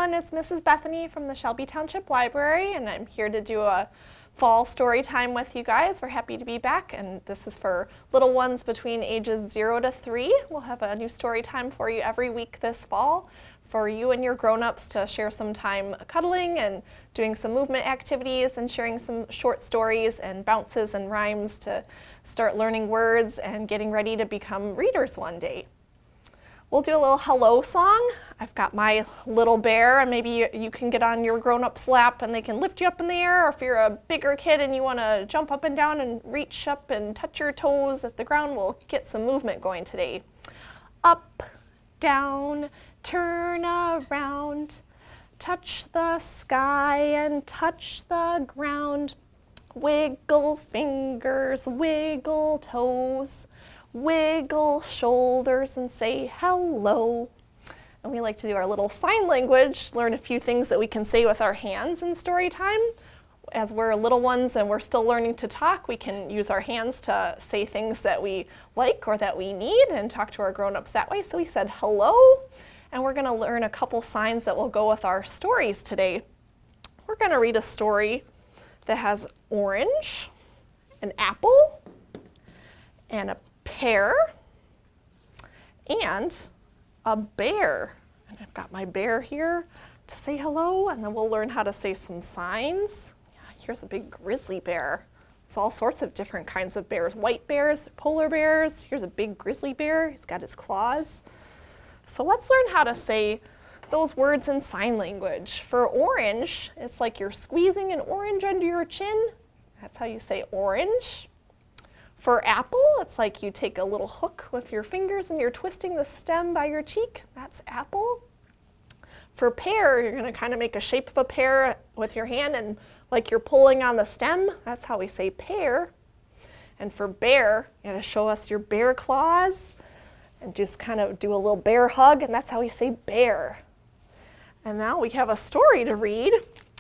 everyone, it's Mrs. Bethany from the Shelby Township Library, and I'm here to do a fall story time with you guys. We're happy to be back, and this is for little ones between ages 0 to 3. We'll have a new story time for you every week this fall for you and your grown-ups to share some time cuddling and doing some movement activities and sharing some short stories and bounces and rhymes to start learning words and getting ready to become readers one day. We'll do a little hello song. I've got my little bear, and maybe you can get on your grown-up's lap and they can lift you up in the air, or if you're a bigger kid and you want to jump up and down and reach up and touch your toes at the ground, we'll get some movement going today. Up, down, turn around, touch the sky and touch the ground, wiggle fingers, wiggle toes, wiggle shoulders and say hello. And we like to do our little sign language, learn a few things that we can say with our hands in story time. As we're little ones and we're still learning to talk, we can use our hands to say things that we like or that we need and talk to our grown-ups that way. So we said hello, and we're gonna learn a couple signs that will go with our stories today. We're gonna read a story that has orange, an apple, and a pear, and a bear. And I've got my bear here to say hello, and then we'll learn how to say some signs. Yeah, here's a big grizzly bear. There's all sorts of different kinds of bears. White bears, polar bears. Here's a big grizzly bear. He's got his claws. So let's learn how to say those words in sign language. For orange, it's like you're squeezing an orange under your chin. That's how you say orange. For apple, it's like you take a little hook with your fingers and you're twisting the stem by your cheek. That's apple. For pear, you're going to kind of make a shape of a pear with your hand and like you're pulling on the stem. That's how we say pear. And for bear, you're going to show us your bear claws and just kind of do a little bear hug, and that's how we say bear. And now we have a story to read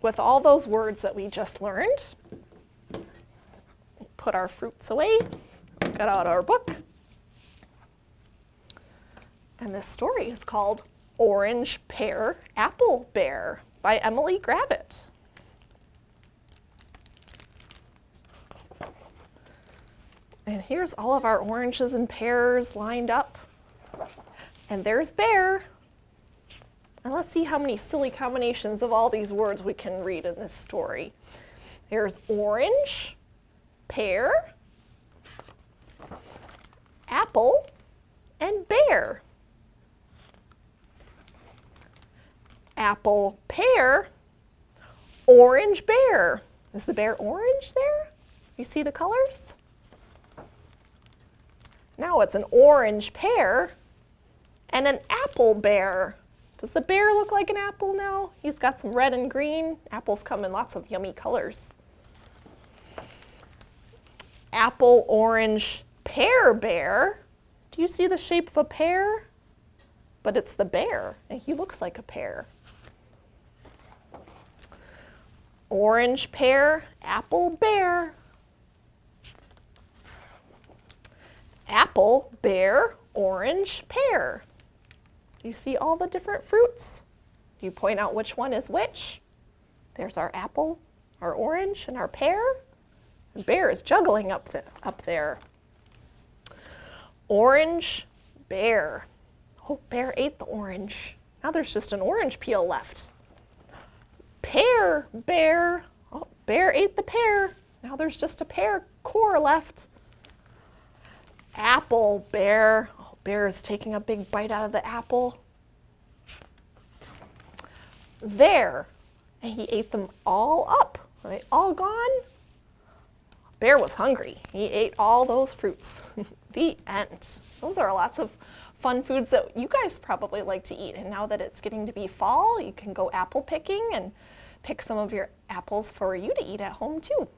with all those words that we just learned. Put our fruits away, get out our book. And this story is called Orange, Pear, Apple Bear by Emily Gravett. And here's all of our oranges and pears lined up. And there's Bear. And let's see how many silly combinations of all these words we can read in this story. There's orange, pear, apple, and bear. Apple, pear, orange, bear. Is the bear orange there? You see the colors? Now it's an orange pear and an apple bear. Does the bear look like an apple now? He's got some red and green. Apples come in lots of yummy colors. Apple, orange, pear bear. Do you see the shape of a pear? But it's the bear, and he looks like a pear. Orange, pear, apple, bear. Apple, bear, orange, pear. Do you see all the different fruits? Do you point out which one is which? There's our apple, our orange, and our pear. The bear is juggling up there. Orange, bear. Oh, bear ate the orange. Now there's just an orange peel left. Pear, bear. Oh, bear ate the pear. Now there's just a pear core left. Apple, bear. Oh, bear is taking a big bite out of the apple. There. And he ate them all up. Are they all gone? Bear was hungry. He ate all those fruits. The end. Those are lots of fun foods that you guys probably like to eat. And now that it's getting to be fall, you can go apple picking and pick some of your apples for you to eat at home too.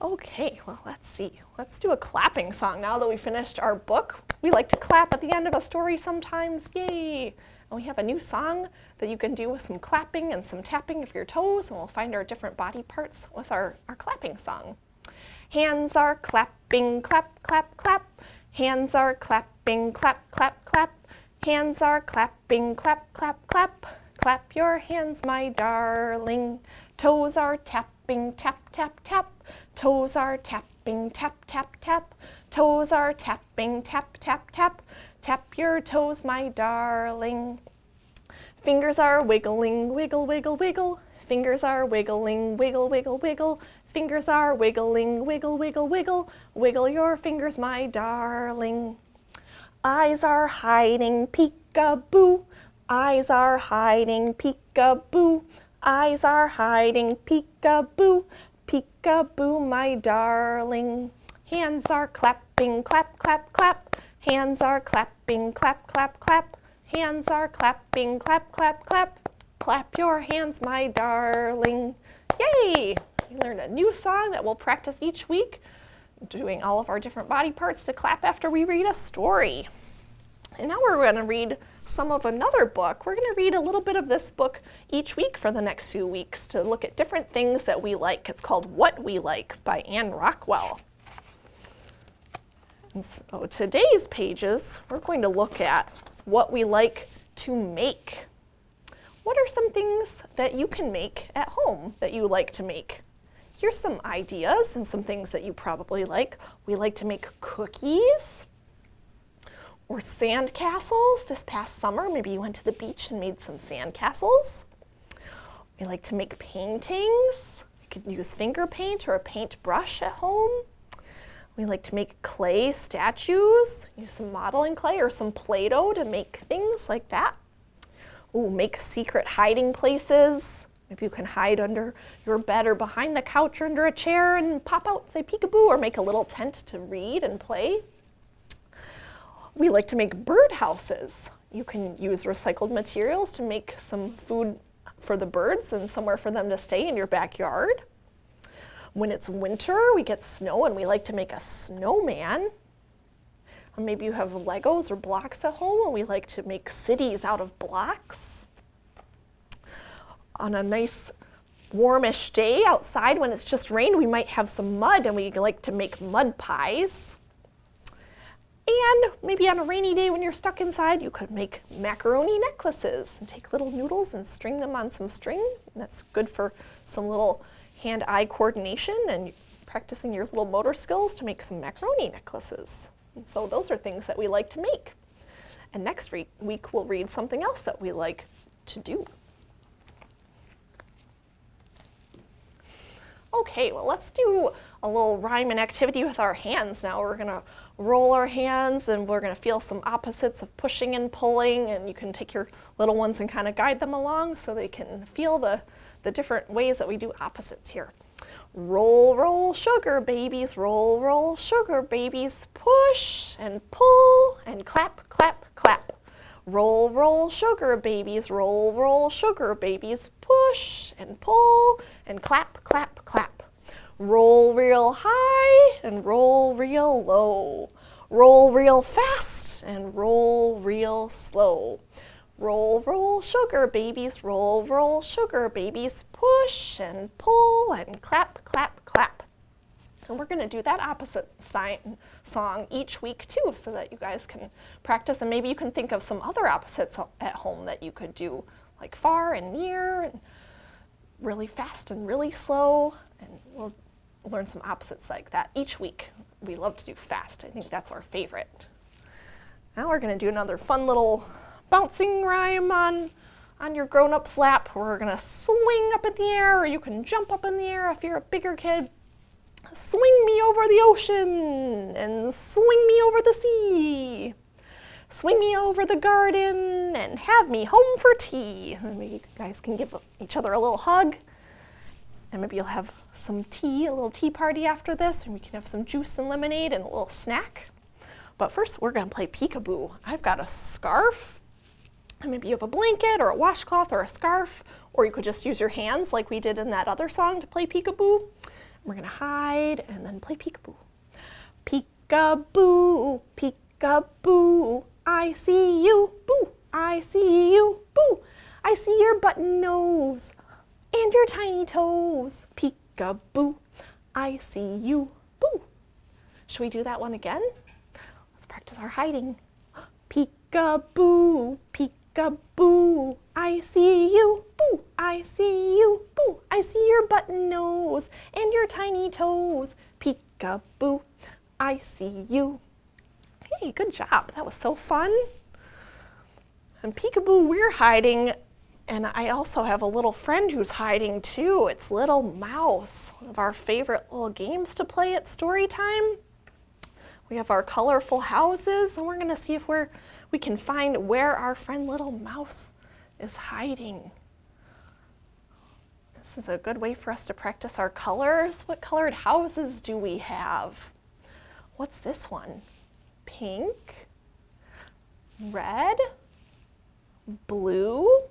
Okay, well, let's see. Let's do a clapping song now that we finished our book. We like to clap at the end of a story sometimes. Yay! And we have a new song that you can do with some clapping and some tapping of your toes, and we'll find our different body parts with our clapping song. Hands are clapping, clap, clap, clap. Hands are clapping, clap, clap, clap. Hands are clapping, clap, clap, clap. Clap your hands, my darling. Toes are tapping, tap, tap, tap. Toes are tapping, tap, tap, tap. Toes are tapping, tap, tap, tap. Tap your toes, my darling. Fingers are wiggling, wiggle, wiggle, wiggle. Fingers are wiggling, wiggle, wiggle, wiggle. Fingers are wiggling, wiggle, wiggle, wiggle. Wiggle your fingers, my darling. Eyes are hiding, peek-a-boo. Eyes are hiding, peek-a-boo. Eyes are hiding, peek-a-boo. Peek-a-boo, my darling. Hands are clapping, clap, clap, clap. Hands are clapping, clap, clap, clap. Hands are clapping, clap, clap, clap. Clap your hands, my darling. Yay! We learned a new song that we'll practice each week, doing all of our different body parts to clap after we read a story. And now we're going to read some of another book. We're going to read a little bit of this book each week for the next few weeks to look at different things that we like. It's called What We Like by Anne Rockwell. And so today's pages, we're going to look at what we like to make. What are some things that you can make at home that you like to make? Here's some ideas and some things that you probably like. We like to make cookies or sand castles. This past summer, maybe you went to the beach and made some sand castles. We like to make paintings. You could use finger paint or a paintbrush at home. We like to make clay statues. Use some modeling clay or some Play-Doh to make things like that. Ooh, make secret hiding places. Maybe you can hide under your bed or behind the couch or under a chair and pop out and say peekaboo, or make a little tent to read and play. We like to make bird houses. You can use recycled materials to make some food for the birds and somewhere for them to stay in your backyard. When it's winter, we get snow and we like to make a snowman. Or maybe you have Legos or blocks at home and we like to make cities out of blocks. On a nice warmish day outside when it's just rained, we might have some mud and we like to make mud pies. And maybe on a rainy day when you're stuck inside, you could make macaroni necklaces and take little noodles and string them on some string. And that's good for some little hand-eye coordination and practicing your little motor skills to make some macaroni necklaces. And so those are things that we like to make. And next week we'll read something else that we like to do. Okay, well, let's do a little rhyme and activity with our hands now. We're going to roll our hands and we're going to feel some opposites of pushing and pulling, and you can take your little ones and kind of guide them along so they can feel the different ways that we do opposites here. Roll, roll, sugar babies, roll, roll, sugar babies, push and pull and clap, clap, clap. Roll, roll, sugar babies, roll, roll, sugar babies, push and pull and clap, clap, clap. Roll real high and roll real low. Roll real fast and roll real slow. Roll, roll, sugar babies, roll, roll, sugar babies, push and pull and clap, clap, clap. And we're going to do that opposite song each week too, so that you guys can practice, and maybe you can think of some other opposites at home that you could do, like far and near and really fast and really slow, and we'll learn some opposites like that each week. We love to do fast. I think that's our favorite. Now we're going to do another fun little bouncing rhyme on your grown-up's lap. We're going to swing up in the air, or you can jump up in the air if you're a bigger kid. Swing me over the ocean and swing me over the sea. Swing me over the garden and have me home for tea. And maybe you guys can give each other a little hug. And maybe you'll have some tea, a little tea party after this, and we can have some juice and lemonade and a little snack. But first, we're going to play peekaboo. I've got a scarf. And maybe you have a blanket or a washcloth or a scarf, or you could just use your hands like we did in that other song to play peekaboo. We're going to hide and then play peekaboo. Peekaboo, peekaboo, I see you, boo, I see you, boo. I see your button nose and your tiny toes. Peekaboo, I see you, boo. Should we do that one again? Let's practice our hiding. Peekaboo. Peek-a-boo, peek-a-boo, I see you, boo, I see you, boo, I see your button nose and your tiny toes. Peek-a-boo, I see you. Hey, good job. That was so fun. And peek-a-boo, we're hiding, and I also have a little friend who's hiding too. It's Little Mouse, one of our favorite little games to play at Storytime. We have our colorful houses, and we're going to see if we can find where our friend Little Mouse is hiding. This is a good way for us to practice our colors. What colored houses do we have? What's this one? Pink, red, blue,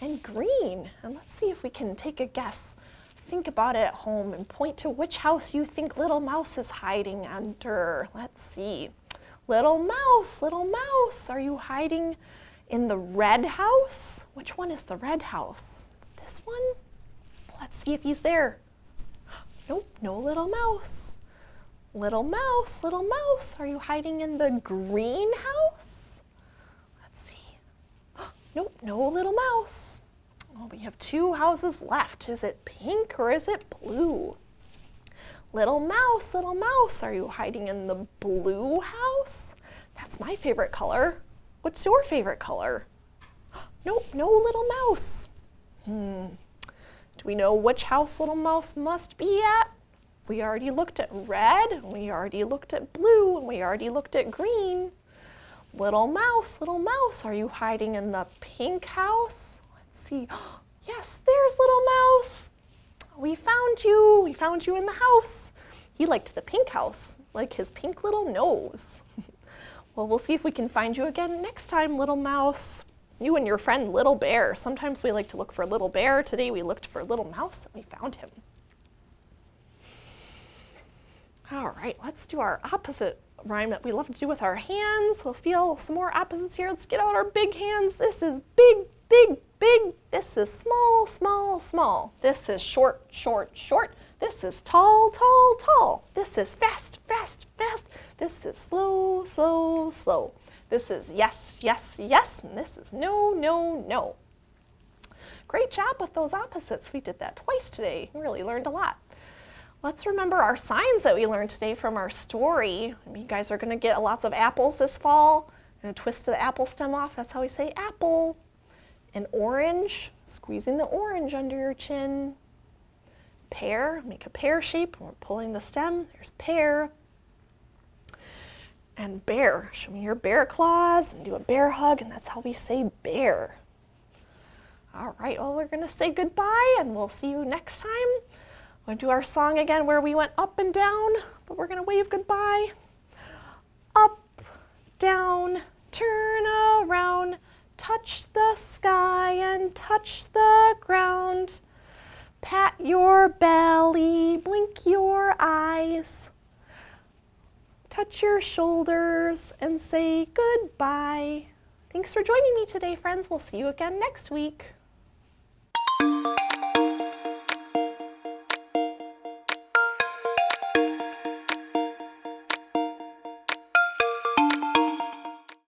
and green. And let's see if we can take a guess. Think about it at home and point to which house you think Little Mouse is hiding under. Let's see. Little Mouse, are you hiding in the red house? Which one is the red house? This one? Let's see if he's there. Nope, no Little Mouse. Little Mouse, are you hiding in the green house? Let's see. Nope, no Little Mouse. Oh, we have two houses left. Is it pink or is it blue? Little Mouse, are you hiding in the blue house? That's my favorite color. What's your favorite color? Nope, no Little Mouse. Do we know which house Little Mouse must be at? We already looked at red, we already looked at blue, and we already looked at green. Little Mouse, are you hiding in the pink house? Let's see. Yes, there's Little Mouse. We found you in the house. He liked the pink house, like his pink little nose. Well, we'll see if we can find you again next time, Little Mouse. You and your friend Little Bear. Sometimes we like to look for Little Bear. Today we looked for Little Mouse and we found him. All right, let's do our opposite rhyme that we love to do with our hands. We'll feel some more opposites here. Let's get out our big hands. This is big, big, big. This is small, small, small. This is short, short, short. This is tall, tall, tall. This is fast, fast, fast. This is slow, slow, slow. This is yes, yes, yes. And this is no, no, no. Great job with those opposites. We did that twice today. We really learned a lot. Let's remember our signs that we learned today from our story. You guys are going to get lots of apples this fall. And a twist the apple stem off. That's how we say apple. An orange, squeezing the orange under your chin. Pear, make a pear shape. We're pulling the stem. There's pear. And bear, show me your bear claws and do a bear hug. And that's how we say bear. All right, well, we're going to say goodbye and we'll see you next time. We're going to do our song again where we went up and down, but we're going to wave goodbye. Up, down, turn around, touch the sky and touch the ground. Pat your belly, blink your eyes. Touch your shoulders and say goodbye. Thanks for joining me today, friends. We'll see you again next week.